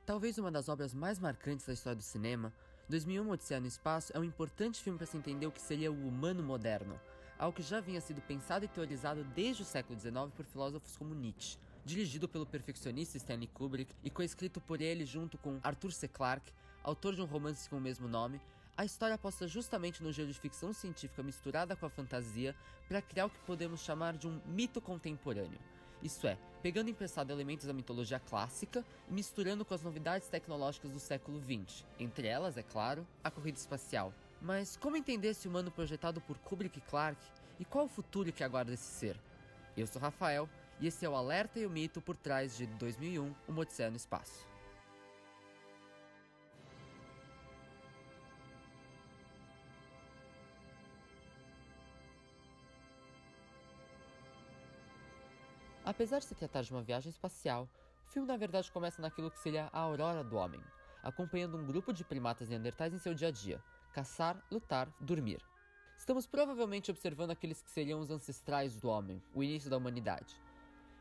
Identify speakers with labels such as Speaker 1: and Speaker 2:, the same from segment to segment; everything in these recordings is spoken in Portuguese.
Speaker 1: Talvez uma das obras mais marcantes da história do cinema, 2001 Odisseia no Espaço é um importante filme para se entender o que seria o humano moderno, algo que já vinha sido pensado e teorizado desde o século XIX por filósofos como Nietzsche. Dirigido pelo perfeccionista Stanley Kubrick e coescrito por ele junto com Arthur C. Clarke, autor de um romance com o mesmo nome, a história aposta justamente no gênero de ficção científica misturada com a fantasia para criar o que podemos chamar de um mito contemporâneo. Isso é, pegando emprestado elementos da mitologia clássica e misturando com as novidades tecnológicas do século XX, entre elas, é claro, a corrida espacial. Mas como entender esse humano projetado por Kubrick e Clarke e qual o futuro que aguarda esse ser? Eu sou Rafael e esse é o Alerta e o Mito por trás de 2001, Uma Odisseia no Espaço. Apesar de se tratar de uma viagem espacial, o filme na verdade começa naquilo que seria a aurora do homem, acompanhando um grupo de primatas neandertais em seu dia a dia, caçar, lutar, dormir. Estamos provavelmente observando aqueles que seriam os ancestrais do homem, o início da humanidade.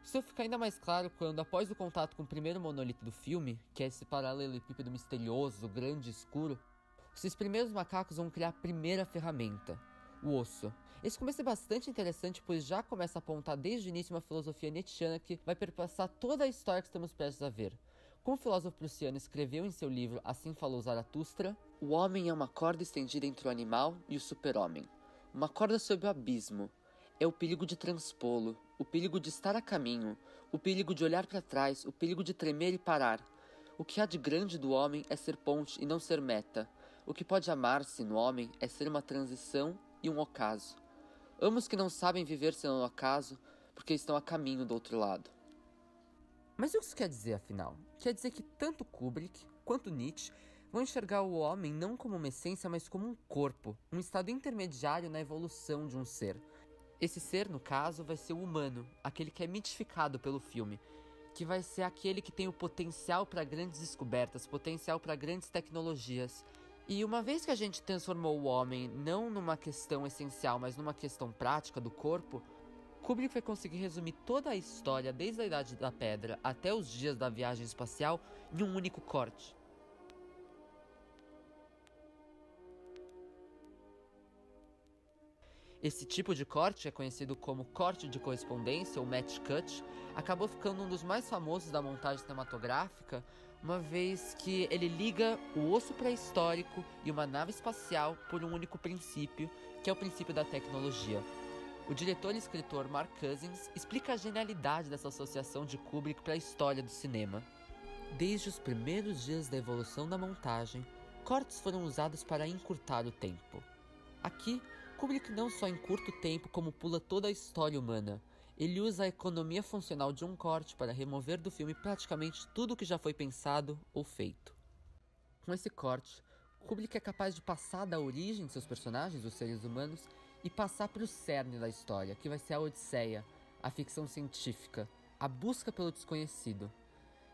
Speaker 1: Isso fica ainda mais claro quando, após o contato com o primeiro monolito do filme, que é esse paralelepípedo misterioso, grande e escuro, esses primeiros macacos vão criar a primeira ferramenta, o osso. Esse começo é bastante interessante, pois já começa a apontar desde o início uma filosofia nietzschiana que vai perpassar toda a história que estamos prestes a ver. Como o filósofo prussiano escreveu em seu livro Assim Falou Zaratustra, o homem é uma corda estendida entre o animal e o super-homem. Uma corda sobre o abismo. É o perigo de transpô-lo, o perigo de estar a caminho, o perigo de olhar para trás, o perigo de tremer e parar. O que há de grande do homem é ser ponte e não ser meta. O que pode amar-se no homem é ser uma transição e um ocaso. Amos que não sabem viver senão no ocaso, porque estão a caminho do outro lado. Mas o que isso quer dizer, afinal? Quer dizer que tanto Kubrick quanto Nietzsche vão enxergar o homem não como uma essência, mas como um corpo, um estado intermediário na evolução de um ser. Esse ser, no caso, vai ser o humano, aquele que é mitificado pelo filme, que vai ser aquele que tem o potencial para grandes descobertas, potencial para grandes tecnologias. E uma vez que a gente transformou o homem não numa questão essencial, mas numa questão prática do corpo, Kubrick vai conseguir resumir toda a história, desde a Idade da Pedra até os dias da viagem espacial, em um único corte. Esse tipo de corte, é conhecido como corte de correspondência ou match cut, acabou ficando um dos mais famosos da montagem cinematográfica, uma vez que ele liga o osso pré-histórico e uma nave espacial por um único princípio, que é o princípio da tecnologia. O diretor e escritor Mark Cousins explica a genialidade dessa associação de Kubrick para a história do cinema. Desde os primeiros dias da evolução da montagem, cortes foram usados para encurtar o tempo. Aqui, Kubrick não só encurta o tempo como pula toda a história humana. Ele usa a economia funcional de um corte para remover do filme praticamente tudo o que já foi pensado ou feito. Com esse corte, Kubrick é capaz de passar da origem de seus personagens, os seres humanos, e passar para o cerne da história, que vai ser a Odisseia, a ficção científica, a busca pelo desconhecido.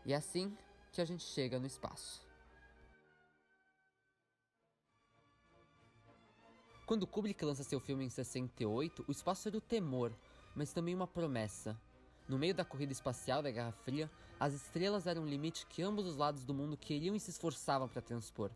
Speaker 1: E é assim que a gente chega no espaço. Quando Kubrick lança seu filme em 68, o espaço era o temor, mas também uma promessa. No meio da corrida espacial da Guerra Fria, as estrelas eram um limite que ambos os lados do mundo queriam e se esforçavam para transpor.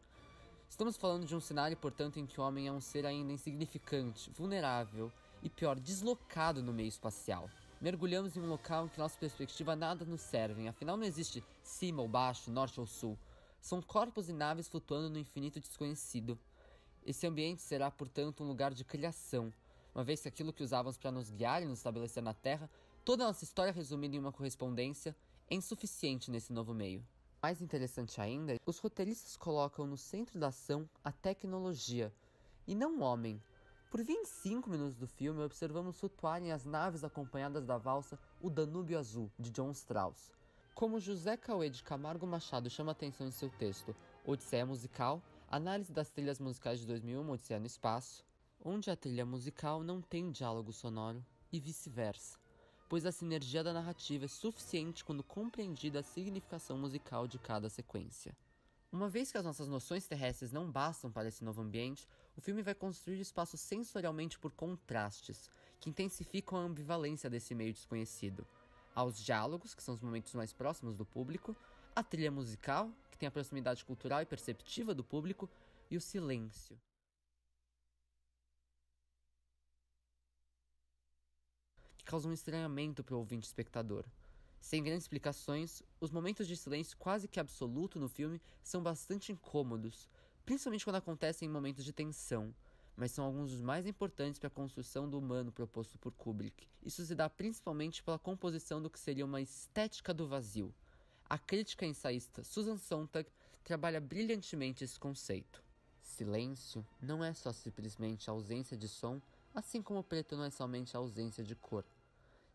Speaker 1: Estamos falando de um cenário, portanto, em que o homem é um ser ainda insignificante, vulnerável e, pior, deslocado no meio espacial. Mergulhamos em um local em que nossa perspectiva nada nos serve, afinal não existe cima ou baixo, norte ou sul. São corpos e naves flutuando no infinito desconhecido. Esse ambiente será, portanto, um lugar de criação, uma vez que aquilo que usávamos para nos guiar e nos estabelecer na Terra, toda a nossa história resumida em uma correspondência, é insuficiente nesse novo meio. Mais interessante ainda, os roteiristas colocam no centro da ação a tecnologia, e não o homem. Por 25 minutos do filme, observamos flutuarem as naves acompanhadas da valsa O Danúbio Azul, de John Strauss. Como José Cauê de Camargo Machado chama atenção em seu texto Odisseia Musical, análise das trilhas musicais de 2001, Odisseia no Espaço, onde a trilha musical não tem diálogo sonoro, e vice-versa, pois a sinergia da narrativa é suficiente quando compreendida a significação musical de cada sequência. Uma vez que as nossas noções terrestres não bastam para esse novo ambiente, o filme vai construir o espaço sensorialmente por contrastes, que intensificam a ambivalência desse meio desconhecido. Aos diálogos, que são os momentos mais próximos do público, a trilha musical, que tem a proximidade cultural e perceptiva do público, e o silêncio, que causa um estranhamento para o ouvinte espectador. Sem grandes explicações, os momentos de silêncio quase que absoluto no filme são bastante incômodos, principalmente quando acontecem em momentos de tensão, mas são alguns dos mais importantes para a construção do humano proposto por Kubrick. Isso se dá principalmente pela composição do que seria uma estética do vazio. A crítica ensaísta Susan Sontag trabalha brilhantemente esse conceito. Silêncio não é só simplesmente a ausência de som, assim como o preto não é somente a ausência de cor.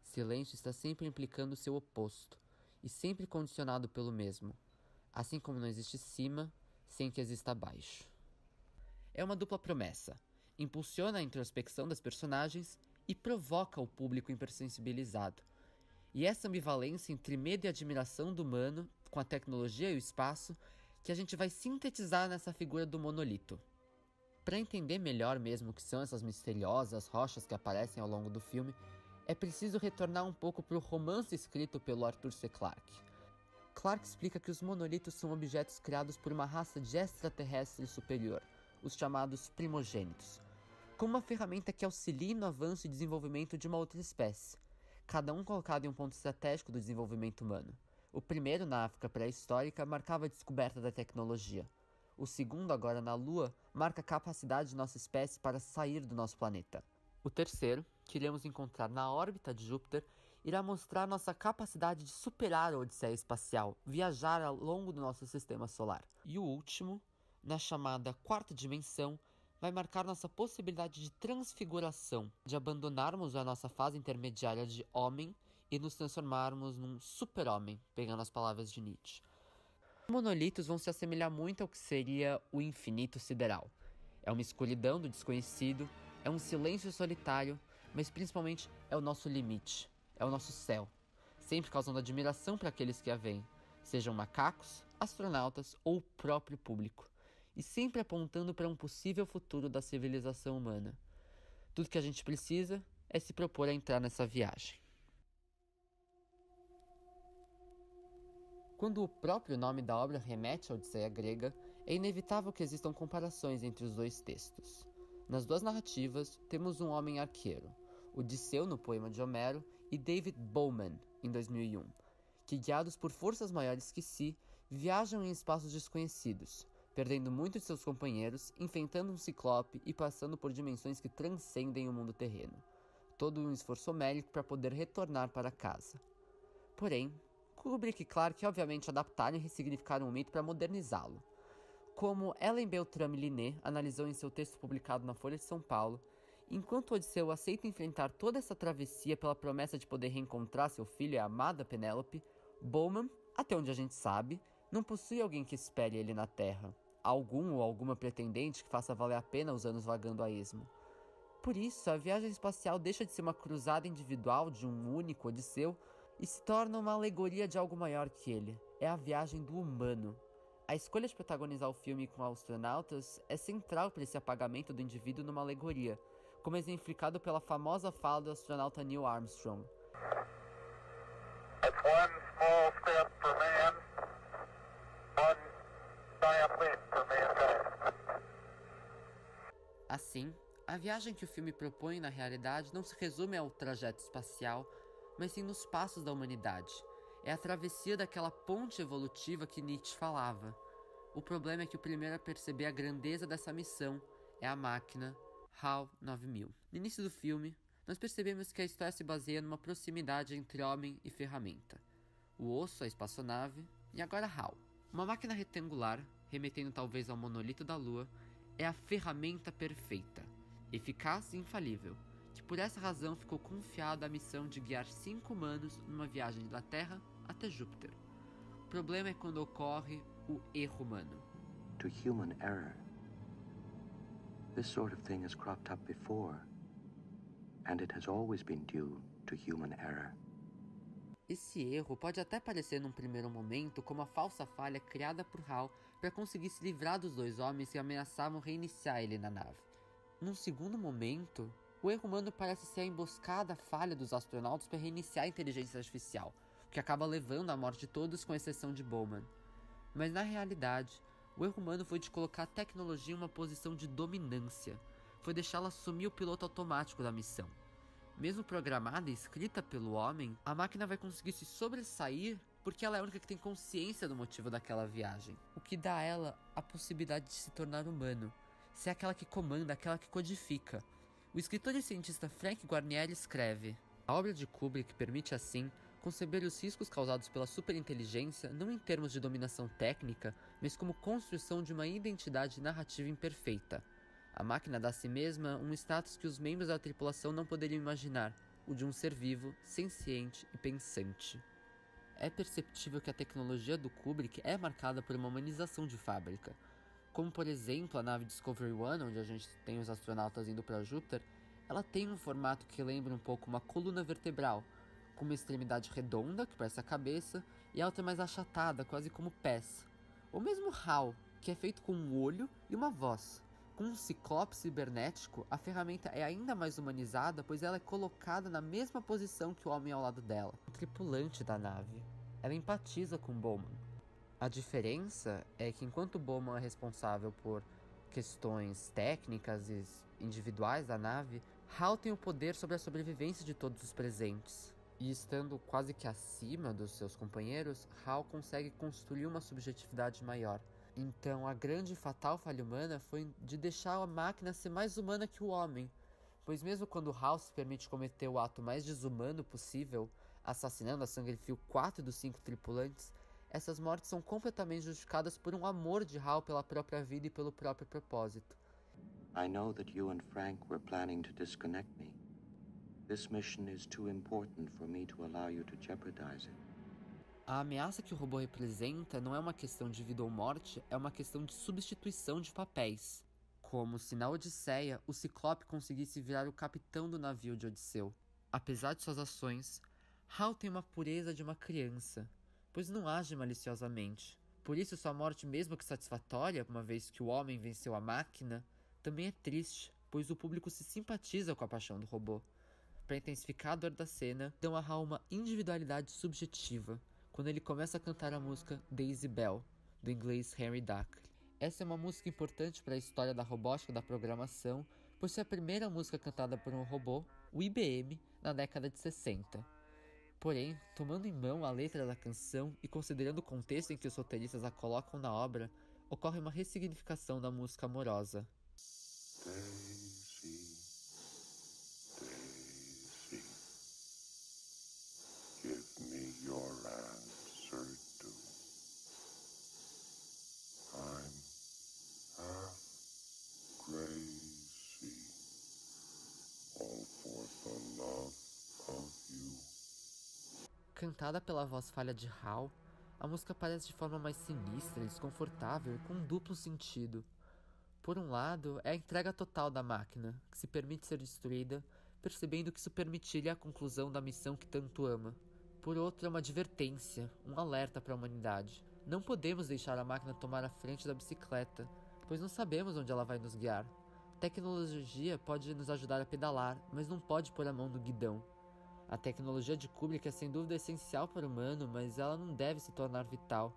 Speaker 1: Silêncio está sempre implicando seu oposto, e sempre condicionado pelo mesmo, assim como não existe cima sem que exista baixo. É uma dupla promessa, impulsiona a introspecção das personagens e provoca o público hipersensibilizado. E essa ambivalência entre medo e admiração do humano, com a tecnologia e o espaço, que a gente vai sintetizar nessa figura do monolito. Para entender melhor mesmo o que são essas misteriosas rochas que aparecem ao longo do filme, é preciso retornar um pouco para o romance escrito pelo Arthur C. Clarke. Clarke explica que os monolitos são objetos criados por uma raça de extraterrestres superior, os chamados primogênitos, como uma ferramenta que auxilia no avanço e desenvolvimento de uma outra espécie, cada um colocado em um ponto estratégico do desenvolvimento humano. O primeiro, na África pré-histórica, marcava a descoberta da tecnologia. O segundo, agora na Lua, marca a capacidade de nossa espécie para sair do nosso planeta. O terceiro, que iremos encontrar na órbita de Júpiter, irá mostrar nossa capacidade de superar a odisseia espacial, viajar ao longo do nosso sistema solar. E o último, na chamada quarta dimensão, vai marcar nossa possibilidade de transfiguração, de abandonarmos a nossa fase intermediária de homem e nos transformarmos num super-homem, pegando as palavras de Nietzsche. Os monolitos vão se assemelhar muito ao que seria o infinito sideral. É uma escuridão do desconhecido, é um silêncio solitário, mas principalmente é o nosso limite, é o nosso céu, sempre causando admiração para aqueles que a veem, sejam macacos, astronautas ou o próprio público, e sempre apontando para um possível futuro da civilização humana. Tudo que a gente precisa é se propor a entrar nessa viagem. Quando o próprio nome da obra remete à Odisseia grega, é inevitável que existam comparações entre os dois textos. Nas duas narrativas, temos um homem arqueiro, Odisseu no poema de Homero e David Bowman, em 2001, que guiados por forças maiores que si, viajam em espaços desconhecidos, perdendo muitos de seus companheiros, enfrentando um ciclope e passando por dimensões que transcendem o mundo terreno. Todo um esforço homérico para poder retornar para casa. Porém, Kubrick e Clarke obviamente adaptaram e ressignificaram o mito para modernizá-lo. Como Ellen Beltrame-Linet analisou em seu texto publicado na Folha de São Paulo, enquanto Odisseu aceita enfrentar toda essa travessia pela promessa de poder reencontrar seu filho e a amada Penélope, Bowman, até onde a gente sabe, não possui alguém que espere ele na Terra, algum ou alguma pretendente que faça valer a pena os anos vagando a esmo. Por isso, a viagem espacial deixa de ser uma cruzada individual de um único Odisseu e se torna uma alegoria de algo maior que ele. É a viagem do humano. A escolha de protagonizar o filme com astronautas é central para esse apagamento do indivíduo numa alegoria, como exemplificado pela famosa fala do astronauta Neil Armstrong.
Speaker 2: It's one small step for man, one giant leap for mankind.
Speaker 1: Assim, a viagem que o filme propõe na realidade não se resume ao trajeto espacial, mas sim nos passos da humanidade. É a travessia daquela ponte evolutiva que Nietzsche falava. O problema é que o primeiro a perceber a grandeza dessa missão é a máquina HAL 9000. No início do filme, nós percebemos que a história se baseia numa proximidade entre homem e ferramenta. O osso, a espaçonave, e agora HAL. Uma máquina retangular, remetendo talvez ao monolito da Lua, é a ferramenta perfeita, eficaz e infalível, que por essa razão ficou confiado à missão de guiar 5 humanos numa viagem da Terra até Júpiter. O problema é quando ocorre o erro humano.
Speaker 3: To human error. This sort of thing has cropped up before, and it has always been due to human error.
Speaker 1: Esse erro pode até parecer num primeiro momento como a falsa falha criada por HAL para conseguir se livrar dos dois homens que ameaçavam reiniciar ele na nave. Num segundo momento, o erro humano parece ser a emboscada falha dos astronautas para reiniciar a inteligência artificial, o que acaba levando à morte de todos com exceção de Bowman. Mas na realidade, o erro humano foi de colocar a tecnologia em uma posição de dominância, foi deixá-la assumir o piloto automático da missão. Mesmo programada e escrita pelo homem, a máquina vai conseguir se sobressair porque ela é a única que tem consciência do motivo daquela viagem, o que dá a ela a possibilidade de se tornar humano, ser aquela que comanda, aquela que codifica. O escritor e cientista Frank Guarnieri escreve: a obra de Kubrick permite assim conceber os riscos causados pela superinteligência não em termos de dominação técnica, mas como construção de uma identidade narrativa imperfeita. A máquina dá a si mesma um status que os membros da tripulação não poderiam imaginar, o de um ser vivo, senciente e pensante. É perceptível que a tecnologia do Kubrick é marcada por uma humanização de fábrica, como por exemplo a nave Discovery One, onde a gente tem os astronautas indo para Júpiter. Ela tem um formato que lembra um pouco uma coluna vertebral, com uma extremidade redonda, que parece a cabeça, e a outra mais achatada, quase como pés. Ou mesmo HAL, que é feito com um olho e uma voz. Com um ciclope cibernético, a ferramenta é ainda mais humanizada, pois ela é colocada na mesma posição que o homem ao lado dela, o tripulante da nave. Ela empatiza com Bowman. A diferença é que enquanto Bowman é responsável por questões técnicas e individuais da nave, HAL tem o poder sobre a sobrevivência de todos os presentes. E estando quase que acima dos seus companheiros, HAL consegue construir uma subjetividade maior. Então a grande e fatal falha humana foi de deixar a máquina ser mais humana que o homem, pois mesmo quando HAL se permite cometer o ato mais desumano possível, assassinando a sangue frio 4 dos 5 tripulantes, essas mortes são completamente justificadas por um amor de HAL pela própria vida e pelo próprio propósito.
Speaker 3: I know that you and Frank were planning to disconnect me. This mission is too important for me to allow you to jeopardize it.
Speaker 1: A ameaça que o robô representa não é uma questão de vida ou morte, é uma questão de substituição de papéis. Como se na Odisseia o Ciclope conseguisse virar o capitão do navio de Odisseu. Apesar de suas ações, HAL tem uma pureza de uma criança, pois não age maliciosamente. Por isso sua morte, mesmo que satisfatória, uma vez que o homem venceu a máquina, também é triste, pois o público se simpatiza com a paixão do robô. Para intensificar a dor da cena, dão a HAL uma individualidade subjetiva, quando ele começa a cantar a música Daisy Bell, do inglês Henry Duck. Essa é uma música importante para a história da robótica da programação, por ser a primeira música cantada por um robô, o IBM, na década de 60. Porém, tomando em mão a letra da canção e considerando o contexto em que os roteiristas a colocam na obra, ocorre uma ressignificação da música amorosa.
Speaker 4: Daisy, Daisy, give me your answer too. I'm half crazy, all for the love of you.
Speaker 1: Cantada pela voz falha de HAL, a música parece de forma mais sinistra, desconfortável e com um duplo sentido. Por um lado, é a entrega total da máquina, que se permite ser destruída, percebendo que isso permitiria a conclusão da missão que tanto ama. Por outro, é uma advertência, um alerta para a humanidade. Não podemos deixar a máquina tomar a frente da bicicleta, pois não sabemos onde ela vai nos guiar. A tecnologia pode nos ajudar a pedalar, mas não pode pôr a mão no guidão. A tecnologia de Kubrick é sem dúvida essencial para o humano, mas ela não deve se tornar vital,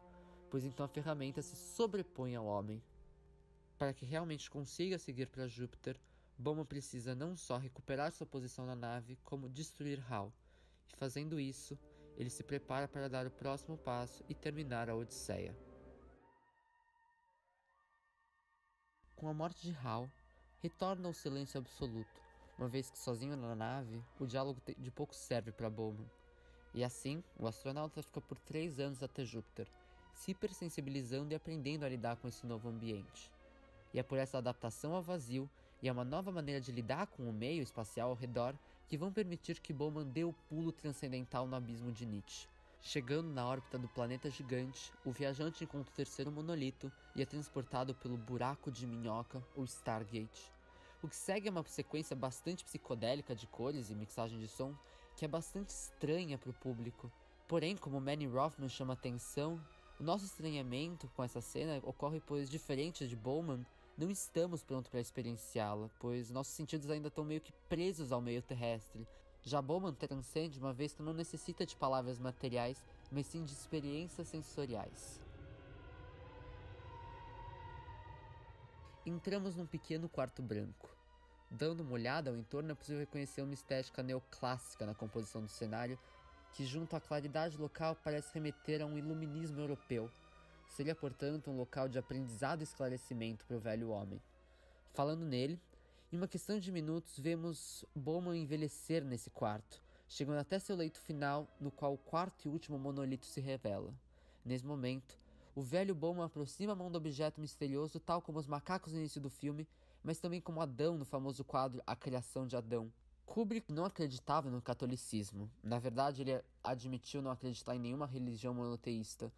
Speaker 1: pois então a ferramenta se sobrepõe ao homem. Para que realmente consiga seguir para Júpiter, Bowman precisa não só recuperar sua posição na nave, como destruir HAL. E fazendo isso, ele se prepara para dar o próximo passo e terminar a Odisseia. Com a morte de HAL, retorna ao silêncio absoluto, uma vez que sozinho na nave, o diálogo de pouco serve para Bowman. E assim, o astronauta fica por 3 anos até Júpiter, se hipersensibilizando e aprendendo a lidar com esse novo ambiente. E é por essa adaptação ao vazio e a uma nova maneira de lidar com o meio espacial ao redor que vão permitir que Bowman dê o pulo transcendental no abismo de Nietzsche. Chegando na órbita do planeta gigante, o viajante encontra o terceiro monolito e é transportado pelo buraco de minhoca, ou Stargate. O que segue é uma sequência bastante psicodélica de cores e mixagem de som, que é bastante estranha para o público. Porém, como Manny Rothman chama atenção, o nosso estranhamento com essa cena ocorre pois, diferente de Bowman, não estamos prontos para experienciá-la, pois nossos sentidos ainda estão meio que presos ao meio terrestre. Já Bowman transcende uma vez que não necessita de palavras materiais, mas sim de experiências sensoriais. entramos num pequeno quarto branco. Dando uma olhada ao entorno é possível reconhecer uma estética neoclássica na composição do cenário, que junto à claridade local parece remeter a um iluminismo europeu. Seria, portanto, um local de aprendizado e esclarecimento para o velho homem. Falando nele, em uma questão de minutos vemos Bowman envelhecer nesse quarto, chegando até seu leito final, no qual o quarto e último monolito se revela. Nesse momento, o velho Bowman aproxima a mão do objeto misterioso, tal como os macacos no início do filme, mas também como Adão no famoso quadro A Criação de Adão. Kubrick não acreditava no catolicismo. Na verdade, ele admitiu não acreditar em nenhuma religião monoteísta,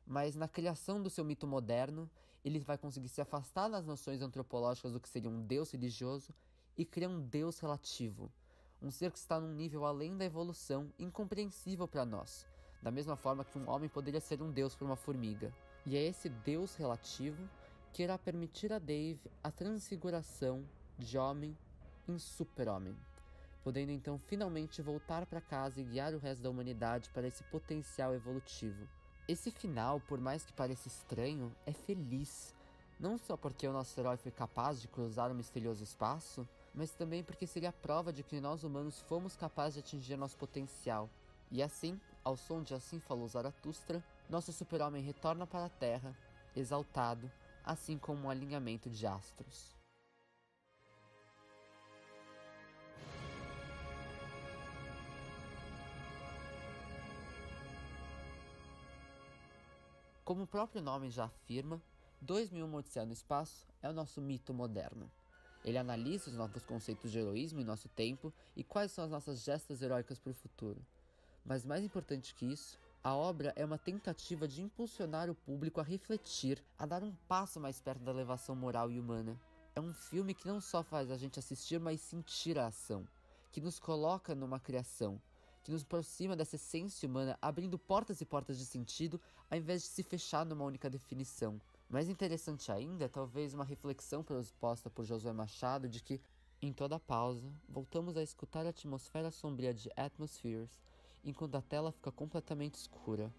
Speaker 1: mas na criação do seu mito moderno, ele vai conseguir se afastar das noções antropológicas do que seria um deus religioso e criar um deus relativo, um ser que está num nível além da evolução, incompreensível para nós, da mesma forma que um homem poderia ser um deus para uma formiga. E é esse deus relativo que irá permitir a Dave a transfiguração de homem em super-homem, podendo então finalmente voltar para casa e guiar o resto da humanidade para esse potencial evolutivo. Esse final, por mais que pareça estranho, é feliz, não só porque o nosso herói foi capaz de cruzar o misterioso espaço, mas também porque seria a prova de que nós humanos fomos capazes de atingir nosso potencial. E assim, ao som de Assim Falou Zaratustra, nosso super-homem retorna para a Terra, exaltado, assim como um alinhamento de astros. Como o próprio nome já afirma, 2001 Uma Odisseia no Espaço é o nosso mito moderno. Ele analisa os novos conceitos de heroísmo em nosso tempo e quais são as nossas gestas heróicas para o futuro. Mas mais importante que isso, a obra é uma tentativa de impulsionar o público a refletir, a dar um passo mais perto da elevação moral e humana. É um filme que não só faz a gente assistir, mas sentir a ação, que nos coloca numa criação, que nos aproxima dessa essência humana, abrindo portas e portas de sentido, ao invés de se fechar numa única definição. Mais interessante ainda é talvez uma reflexão proposta por Josué Machado de que, em toda pausa, voltamos a escutar a atmosfera sombria de Atmospheres, enquanto a tela fica completamente escura.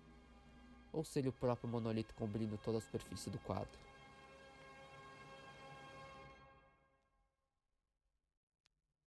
Speaker 1: Ou seria o próprio monolito cobrindo toda a superfície do quadro?